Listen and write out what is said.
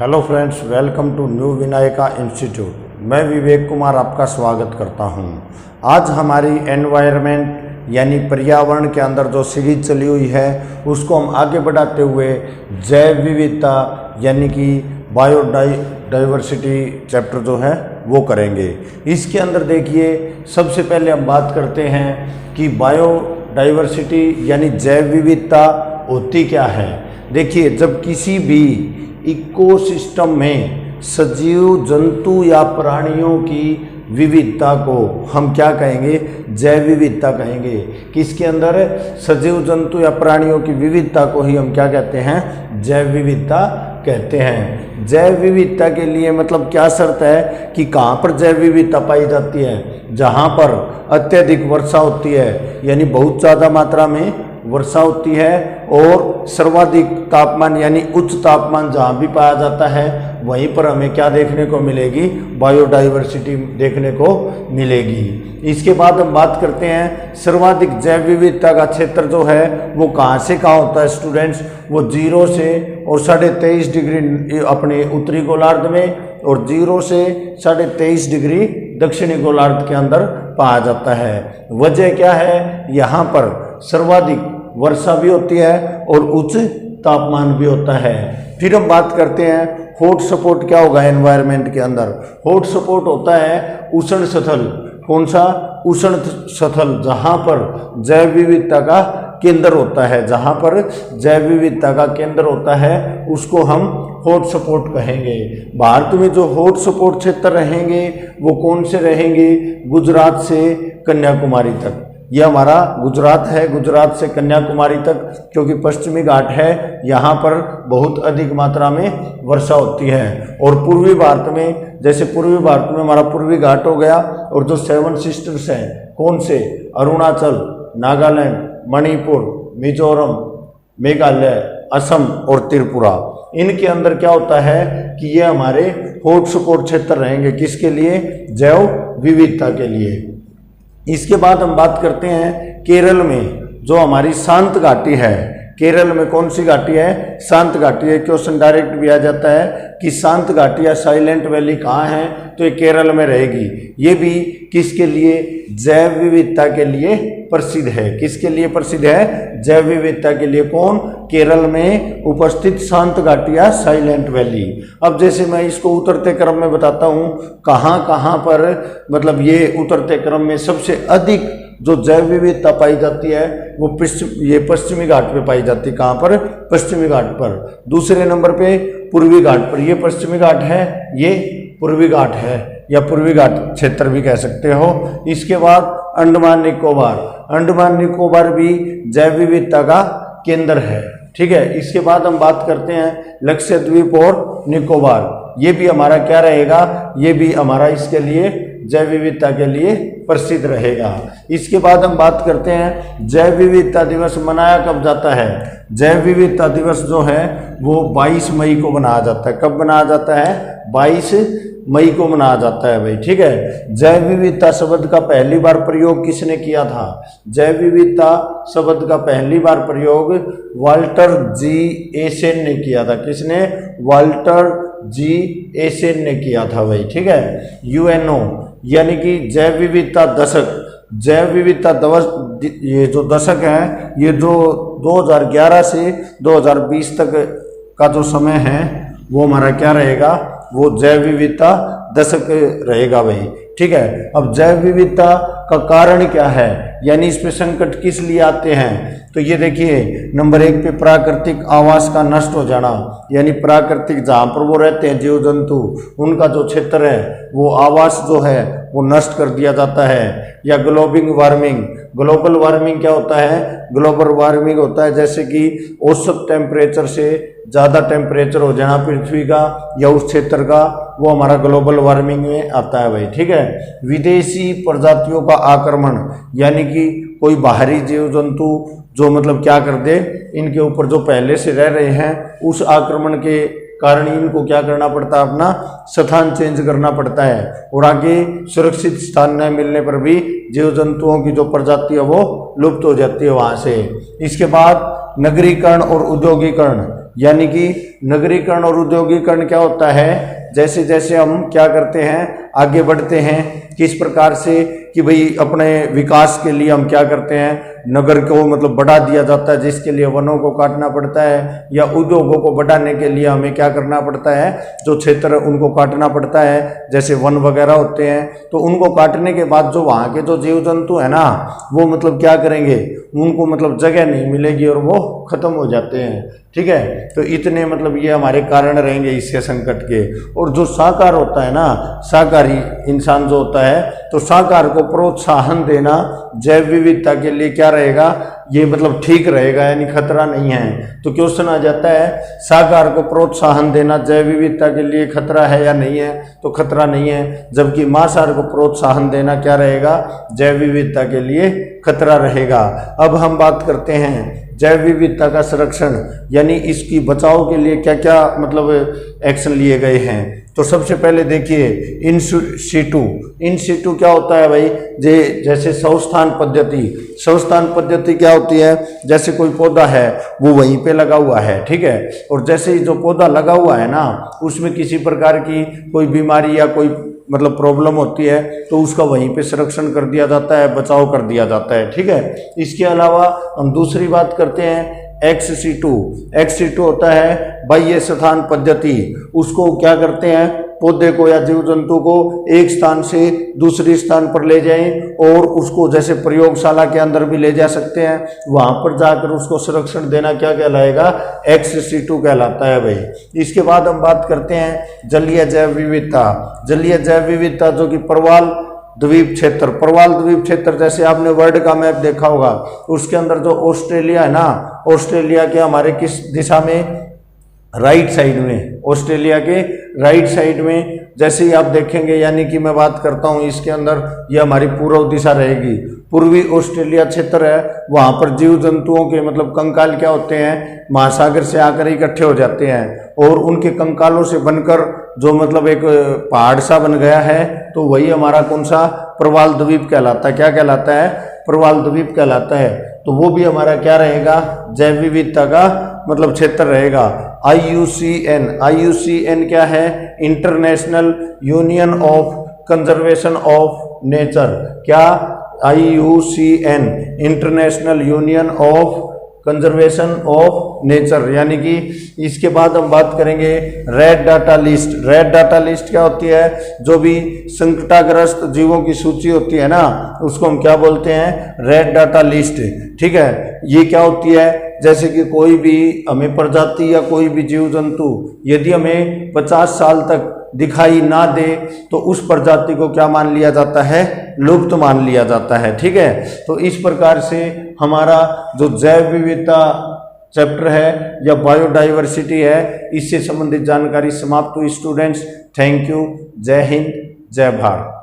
Hello friends, welcome to new Vinayaka institute. मैं विवेक कुमार आपका स्वागत करता हूं। आज हमारी एनवायरनमेंट यानी पर्यावरण के अंदर जो सीरीज चली हुई है उसको हम आगे बढ़ाते हुए जैव विविधता यानी कि बायोडाइवर्सिटी चैप्टर जो है वो करेंगे। इसके अंदर देखिए, सबसे पहले हम बात करते हैं कि बायोडाइवर्सिटी यानी जैव विविधता होती क्या है। देखिए, जब किसी भी इकोसिस्टम में सजीव जंतु या प्राणियों की विविधता को हम क्या कहेंगे? जैव विविधता कहेंगे। किसके अंदर? सजीव जंतु या प्राणियों की विविधता को ही हम क्या कहते हैं? जैव विविधता कहते हैं। जैव विविधता के लिए मतलब क्या शर्त है कि कहाँ पर जैव विविधता पाई जाती है? जहाँ पर अत्यधिक वर्षा होती है, यानी बहुत ज़्यादा मात्रा में वर्षा होती है, और सर्वाधिक तापमान यानी उच्च तापमान जहाँ भी पाया जाता है वहीं पर हमें क्या देखने को मिलेगी? बायोडाइवर्सिटी देखने को मिलेगी। इसके बाद हम बात करते हैं सर्वाधिक जैव विविधता का क्षेत्र जो है वो कहाँ से कहाँ होता है स्टूडेंट्स? वो 0 से और 23.5 डिग्री अपने उत्तरी गोलार्ध में, और 0 से 23.5 डिग्री दक्षिणी गोलार्ध के अंदर पाया जाता है। वजह क्या है? यहाँ पर सर्वाधिक वर्षा भी होती है और उच्च तापमान भी होता है। फिर हम बात करते हैं हॉट स्पॉट क्या होगा एनवायरनमेंट के अंदर? हॉट स्पॉट होता है उष्ण स्थल। कौन सा? उष्ण स्थल, जहाँ पर जैव विविधता का केंद्र होता है। जहाँ पर जैव विविधता का केंद्र होता है उसको हम हॉट स्पॉट कहेंगे। भारत में जो हॉट स्पॉट क्षेत्र रहेंगे वो कौन से रहेंगे? गुजरात से कन्याकुमारी तक। यह हमारा गुजरात है, गुजरात से कन्याकुमारी तक, क्योंकि पश्चिमी घाट है, यहाँ पर बहुत अधिक मात्रा में वर्षा होती है। और पूर्वी भारत में, जैसे पूर्वी भारत में हमारा पूर्वी घाट हो गया, और जो 7 सिस्टर्स हैं कौन से? अरुणाचल, नागालैंड, मणिपुर, मिजोरम, मेघालय, असम और त्रिपुरा, इनके अंदर क्या होता है कि ये हमारे हॉट स्पॉट क्षेत्र रहेंगे। किसके लिए? जैव विविधता के लिए। इसके बाद हम बात करते हैं केरल में जो हमारी शांत घाटी है। केरल में कौन सी घाटी है? शांत घाटी है। क्वेश्चन डायरेक्ट भी आ जाता है कि शांत घाटी या साइलेंट वैली कहाँ है? तो ये केरल में रहेगी। ये भी किसके लिए? जैव विविधता के लिए प्रसिद्ध है। किसके लिए प्रसिद्ध है? जैव विविधता के लिए। कौन? केरल में उपस्थित शांत घाटी या साइलेंट वैली। अब जैसे मैं इसको उतरते क्रम में बताता हूँ, कहाँ कहाँ पर मतलब ये उतरते क्रम में सबसे अधिक जो जैव विविधता पाई जाती है वो पश्चिमी घाट पे पाई जाती है। कहाँ पर? पश्चिमी घाट पर। दूसरे नंबर पे पूर्वी घाट पर। ये पश्चिमी घाट है, ये पूर्वी घाट है, या पूर्वी घाट क्षेत्र भी कह सकते हो। इसके बाद अंडमान निकोबार। अंडमान निकोबार भी जैव विविधता का केंद्र है। ठीक है। इसके बाद हम बात करते हैं लक्षद्वीप और निकोबार। ये भी हमारा क्या रहेगा? ये भी हमारा इसके लिए जैव विविधता के लिए प्रसिद्ध रहेगा। इसके बाद हम बात करते हैं जैव विविधता दिवस मनाया कब जाता है? जैव विविधता दिवस जो है वो 22 मई को मनाया जाता है। कब मनाया जाता है? 22 मई को मनाया जाता है भाई। ठीक है। जैव विविधता शब्द का पहली बार प्रयोग किसने किया था? जैव विविधता शब्द का पहली बार प्रयोग वाल्टर जी एसेन ने किया था। किसने? वाल्टर जी एसेन ने किया था भाई। ठीक है। यूएनओ यानी कि जैव विविधता दशक, जैव विविधता दिवस, ये जो दशक है ये जो 2011 से 2020 तक का जो समय है वो हमारा क्या रहेगा? वो जैव विविधता दशक रहेगा भाई। ठीक है। अब जैव विविधता का कारण क्या है, यानी इस पे संकट किस लिए आते हैं? तो ये देखिए, नंबर 1 पे प्राकृतिक आवास का नष्ट हो जाना, यानी प्राकृतिक जहाँ पर वो रहते हैं जीव जंतु, उनका जो क्षेत्र है वो आवास जो है वो नष्ट कर दिया जाता है। या ग्लोबल वार्मिंग। ग्लोबल वार्मिंग क्या होता है? ग्लोबल वार्मिंग होता है जैसे कि औसत टेम्परेचर से ज़्यादा टेम्परेचर हो जाना पृथ्वी का या उस क्षेत्र का, वो हमारा ग्लोबल वार्मिंग में आता है भाई। ठीक है। विदेशी प्रजातियों का आक्रमण, यानी कि कोई बाहरी जीव जंतु जो मतलब क्या कर दे, इनके ऊपर जो पहले से रह रहे हैं उस आक्रमण के कारण इनको क्या करना पड़ता है? अपना स्थान चेंज करना पड़ता है, और आगे सुरक्षित स्थान न मिलने पर भी जीव जंतुओं की जो प्रजाति है वो लुप्त हो जाती है वहाँ से। इसके बाद नगरीकरण और औद्योगिकरण, यानी कि नगरीकरण और उद्योगीकरण क्या होता है, जैसे जैसे हम क्या करते हैं, आगे बढ़ते हैं, किस प्रकार से कि भाई अपने विकास के लिए हम क्या करते हैं, नगर को मतलब बढ़ा दिया जाता है, जिसके लिए वनों को काटना पड़ता है, या उद्योगों को बढ़ाने के लिए हमें क्या करना पड़ता है, जो क्षेत्र उनको काटना पड़ता है, जैसे वन वगैरह होते हैं, तो उनको काटने के बाद जो वहाँ के जो जीव जंतु है ना, वो मतलब क्या करेंगे, उनको मतलब जगह नहीं मिलेगी और वो खत्म हो जाते हैं। ठीक है, तो इतने मतलब ये हमारे कारण रहेंगे इसके संकट के। और जो शाकाहार होता है ना, शाकाहारी इंसान जो होता है, तो शाकाहार को प्रोत्साहन देना जैव विविधता के लिए क्या रहेगा, ये मतलब ठीक रहेगा, यानी खतरा नहीं है। तो क्वेश्चन आ जाता है, शाकाहार को प्रोत्साहन देना जैव विविधता के लिए खतरा है या नहीं है, तो खतरा नहीं है। जबकि मांसाहार को प्रोत्साहन देना क्या रहेगा, जैव विविधता के लिए खतरा रहेगा। अब हम बात करते हैं जैव विविधता का संरक्षण यानी इसकी बचाव के लिए क्या क्या मतलब एक्शन लिए गए हैं। तो सबसे पहले देखिए इन सीटू क्या होता है भाई, जैसे संस्थान पद्धति क्या होती है, जैसे कोई पौधा है वो वहीं पे लगा हुआ है, ठीक है, और जैसे ही जो पौधा लगा हुआ है ना, उसमें किसी प्रकार की कोई बीमारी या कोई मतलब प्रॉब्लम होती है, तो उसका वहीं पे संरक्षण कर दिया जाता है, बचाव कर दिया जाता है। ठीक है, इसके अलावा हम दूसरी बात करते हैं XC2 होता है बाह्य स्थान पद्धति। उसको क्या करते हैं, पौधे को या जीव जंतु को एक स्थान से दूसरी स्थान पर ले जाएं और उसको जैसे प्रयोगशाला के अंदर भी ले जा सकते हैं, वहां पर जाकर उसको संरक्षण देना क्या कहलाएगा, XC2 कहलाता है भाई। इसके बाद हम बात करते हैं जलीय जैव विविधता जो कि प्रवाल द्वीप क्षेत्र, जैसे आपने वर्ल्ड का मैप देखा होगा, उसके अंदर जो ऑस्ट्रेलिया है ना, ऑस्ट्रेलिया के हमारे किस दिशा में, राइट साइड में, ऑस्ट्रेलिया के राइट साइड में जैसे ही आप देखेंगे, यानी कि मैं बात करता हूँ इसके अंदर, ये हमारी पूर्व दिशा रहेगी। पूर्वी ऑस्ट्रेलिया क्षेत्र है, वहाँ पर जीव जंतुओं के मतलब कंकाल क्या होते हैं, महासागर से आकर इकट्ठे हो जाते हैं और उनके कंकालों से बनकर जो मतलब एक पहाड़ सा बन गया है, तो वही हमारा कौन सा, प्रवाल द्वीप कहलाता है। क्या कहलाता है, प्रवाल द्वीप कहलाता है। तो वो भी हमारा क्या रहेगा, जैव विविधता का मतलब क्षेत्र रहेगा। IUCN क्या है, international union of conservation of nature. क्या, IUCN international union of conservation of nature, यानी कि इसके बाद हम बात करेंगे रेड डाटा लिस्ट क्या होती है, जो भी संकटाग्रस्त जीवों की सूची होती है ना, उसको हम क्या बोलते हैं, रेड डाटा लिस्ट। ठीक है, ये क्या होती है, जैसे कि कोई भी हमें प्रजाति या कोई भी जीव जंतु यदि हमें 50 साल तक दिखाई ना दे, तो उस प्रजाति को क्या मान लिया जाता है, लुप्त मान लिया जाता है। ठीक है, तो इस प्रकार से हमारा जो जैव विविधता चैप्टर है या बायोडाइवर्सिटी है, इससे संबंधित जानकारी समाप्त हुई स्टूडेंट्स। थैंक यू, जय हिंद, जय भारत।